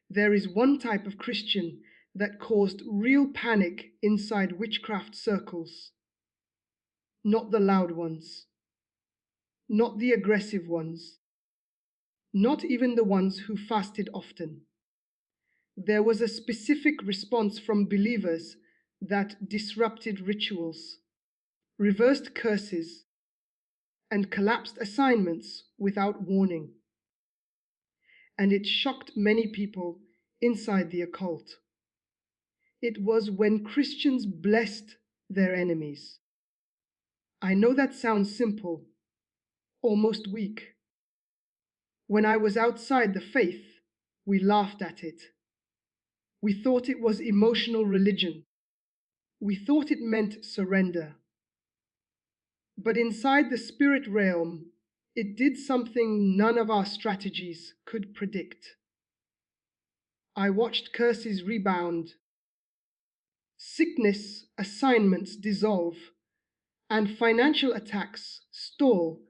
There is one type of Christian that caused real panic inside witchcraft circles. Not the loud ones, not the aggressive ones, not even the ones who fasted often. There was a specific response from believers that disrupted rituals, reversed curses, and collapsed assignments without warning. And it shocked many people inside the occult. It was when Christians blessed their enemies. I know that sounds simple, almost weak. When I was outside the faith, we laughed at it. We thought it was emotional religion. We thought it meant surrender. But inside the spirit realm, it did something none of our strategies could predict. I watched curses rebound, sickness assignments dissolve, and financial attacks stall,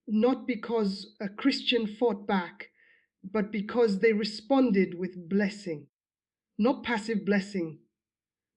not because a Christian fought back, but because they responded with blessing. Not passive blessing,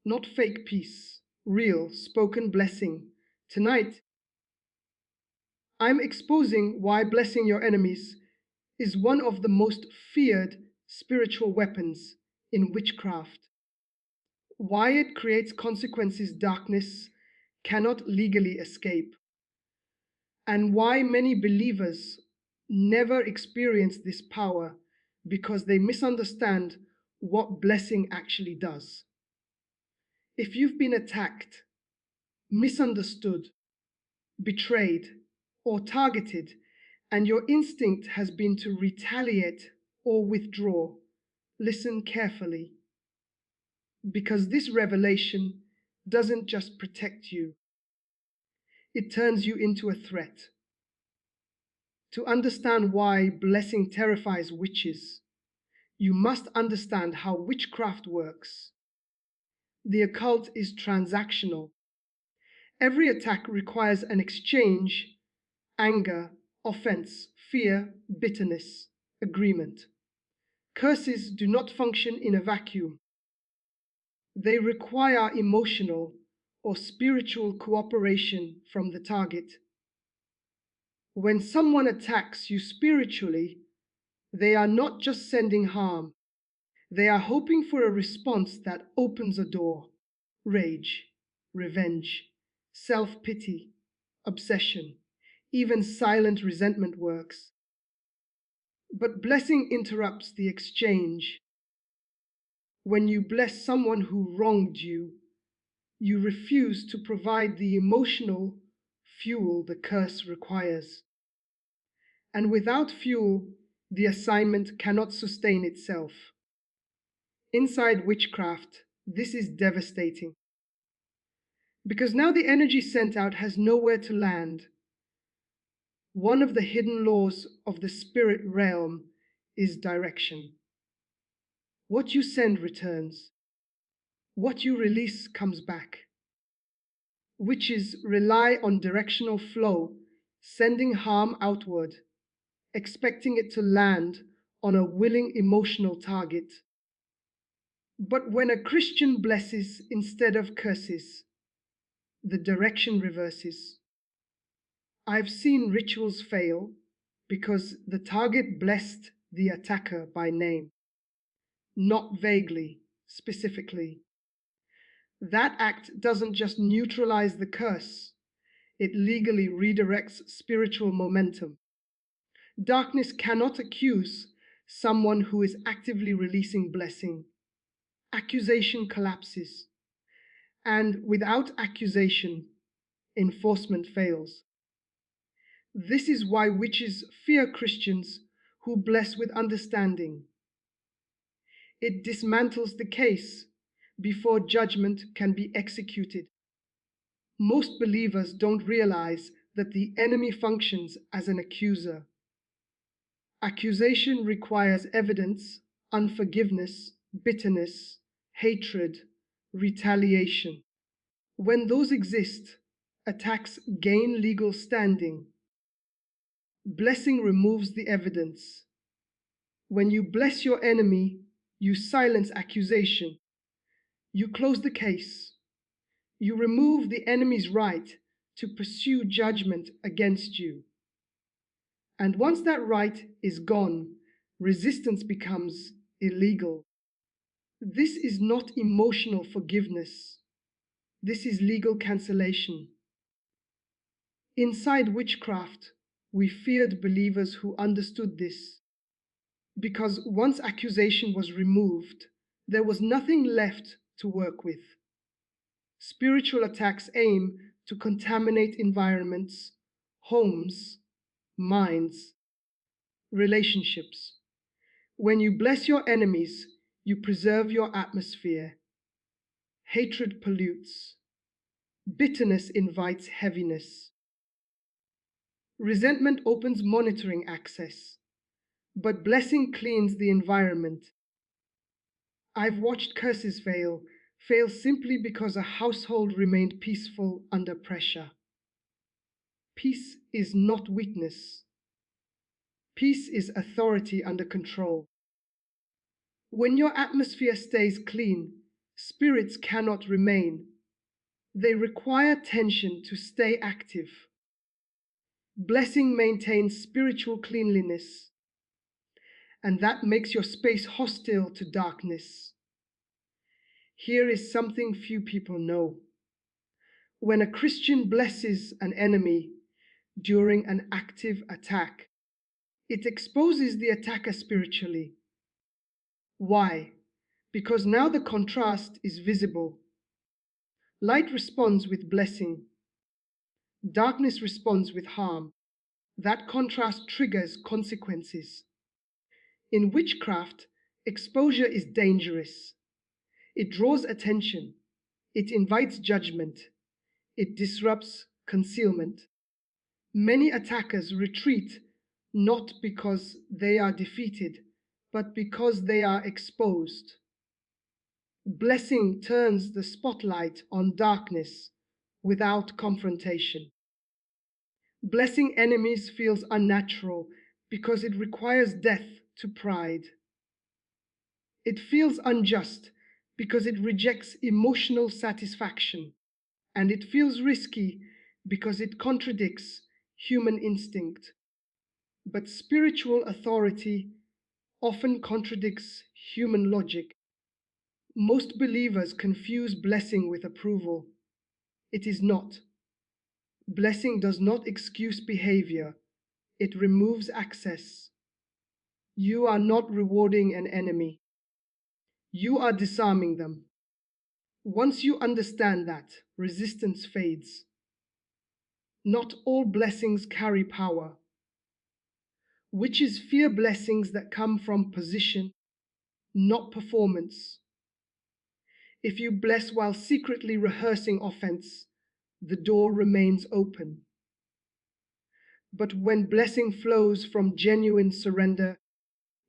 not fake peace, real spoken blessing. Tonight, I'm exposing why blessing your enemies is one of the most feared spiritual weapons in witchcraft. Why it creates consequences darkness cannot legally escape, and why many believers never experience this power because they misunderstand what blessing actually does. If you've been attacked, misunderstood, betrayed, or targeted, and your instinct has been to retaliate or withdraw, listen carefully. Because this revelation doesn't just protect you, it turns you into a threat. To understand why blessing terrifies witches, you must understand how witchcraft works. The occult is transactional. Every attack requires an exchange: anger, offense, fear, bitterness, agreement. Curses do not function in a vacuum. They require emotional or spiritual cooperation from the target. When someone attacks you spiritually, they are not just sending harm. They are hoping for a response that opens a door: rage, revenge, self-pity, obsession, even silent resentment works. But blessing interrupts the exchange. When you bless someone who wronged you, you refuse to provide the emotional fuel the curse requires. And without fuel, the assignment cannot sustain itself. Inside witchcraft, this is devastating. Because now the energy sent out has nowhere to land. One of the hidden laws of the spirit realm is direction. What you send returns. What you release comes back. Witches rely on directional flow, sending harm outward, expecting it to land on a willing emotional target. But when a Christian blesses instead of curses, the direction reverses. I've seen rituals fail because the target blessed the attacker by name, not vaguely, specifically. That act doesn't just neutralize the curse, it legally redirects spiritual momentum. Darkness cannot accuse someone who is actively releasing blessing. Accusation collapses, and without accusation, enforcement fails. This is why witches fear Christians who bless with understanding. It dismantles the case before judgment can be executed. Most believers don't realize that the enemy functions as an accuser. Accusation requires evidence, unforgiveness, bitterness, hatred, retaliation. When those exist, attacks gain legal standing. Blessing removes the evidence. When you bless your enemy, You silence accusation. You close the case. You remove the enemy's right to pursue judgment against you. And once that right is gone, resistance becomes illegal. This is not emotional forgiveness. This is legal cancellation. Inside witchcraft, we feared believers who understood this, because once accusation was removed, there was nothing left to work with. Spiritual attacks aim to contaminate environments, homes, minds, relationships. When you bless your enemies, you preserve your atmosphere. Hatred pollutes. Bitterness invites heaviness. Resentment opens monitoring access, but blessing cleans the environment. I've watched curses fail simply because a household remained peaceful under pressure. Peace is not weakness. Peace is authority under control. When your atmosphere stays clean, spirits cannot remain. They require tension to stay active. Blessing maintains spiritual cleanliness, and that makes your space hostile to darkness. Here is something few people know. When a Christian blesses an enemy during an active attack, it exposes the attacker spiritually. Why? Because now the contrast is visible. Light responds with blessing. Darkness responds with harm. That contrast triggers consequences. In witchcraft, exposure is dangerous. It draws attention. It invites judgment. It disrupts concealment. Many attackers retreat not because they are defeated, but because they are exposed. Blessing turns the spotlight on darkness without confrontation. Blessing enemies feels unnatural because it requires death to pride. It feels unjust because it rejects emotional satisfaction. And it feels risky because it contradicts human instinct. But spiritual authority often contradicts human logic. Most believers confuse blessing with approval. It is not. Blessing does not excuse behavior, it removes access. You are not rewarding an enemy. You are disarming them. Once you understand that, resistance fades. Not all blessings carry power. Witches fear blessings that come from position, not performance. If you bless while secretly rehearsing offense, the door remains open. But when blessing flows from genuine surrender,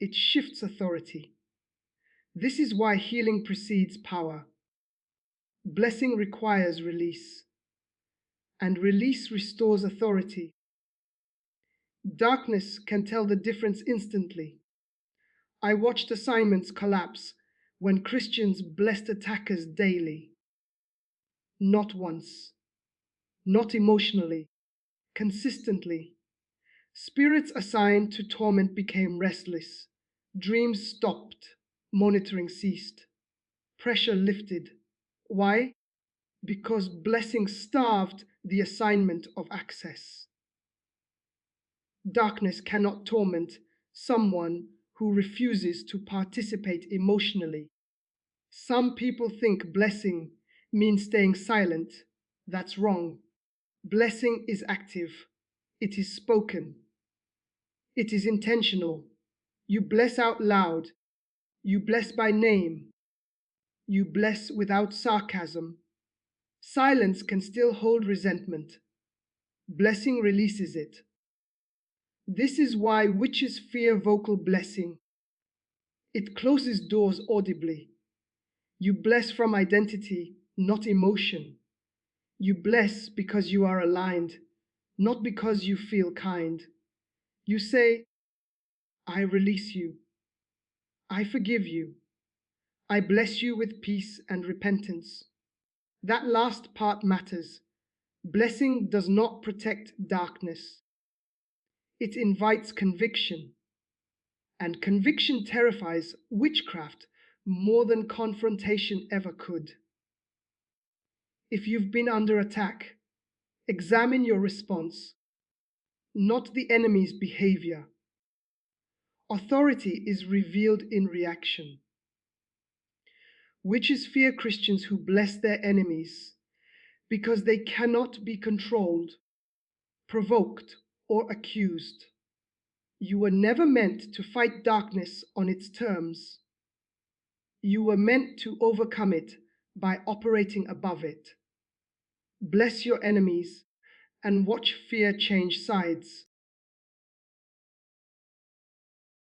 it shifts authority. This is why healing precedes power. Blessing requires release, and release restores authority. Darkness can tell the difference instantly. I watched assignments collapse when Christians blessed attackers daily. Not once, not emotionally, consistently. Spirits assigned to torment became restless. Dreams stopped. Monitoring ceased. Pressure lifted. Why? Because blessing starved the assignment of access. Darkness cannot torment someone who refuses to participate emotionally. Some people think blessing means staying silent. That's wrong. Blessing is active. It is spoken. It is intentional. You bless out loud. You bless by name. You bless without sarcasm. Silence can still hold resentment. Blessing releases it. This is why witches fear vocal blessing. It closes doors audibly. You bless from identity, not emotion. You bless because you are aligned, not because you feel kind. You say, I release you. I forgive you. I bless you with peace and repentance. That last part matters. Blessing does not protect darkness. It invites conviction. And conviction terrifies witchcraft more than confrontation ever could. If you've been under attack, examine your response, not the enemy's behavior. Authority is revealed in reaction. Witches fear Christians who bless their enemies because they cannot be controlled, provoked, or accused. You were never meant to fight darkness on its terms. You were meant to overcome it by operating above it. Bless your enemies and watch fear change sides.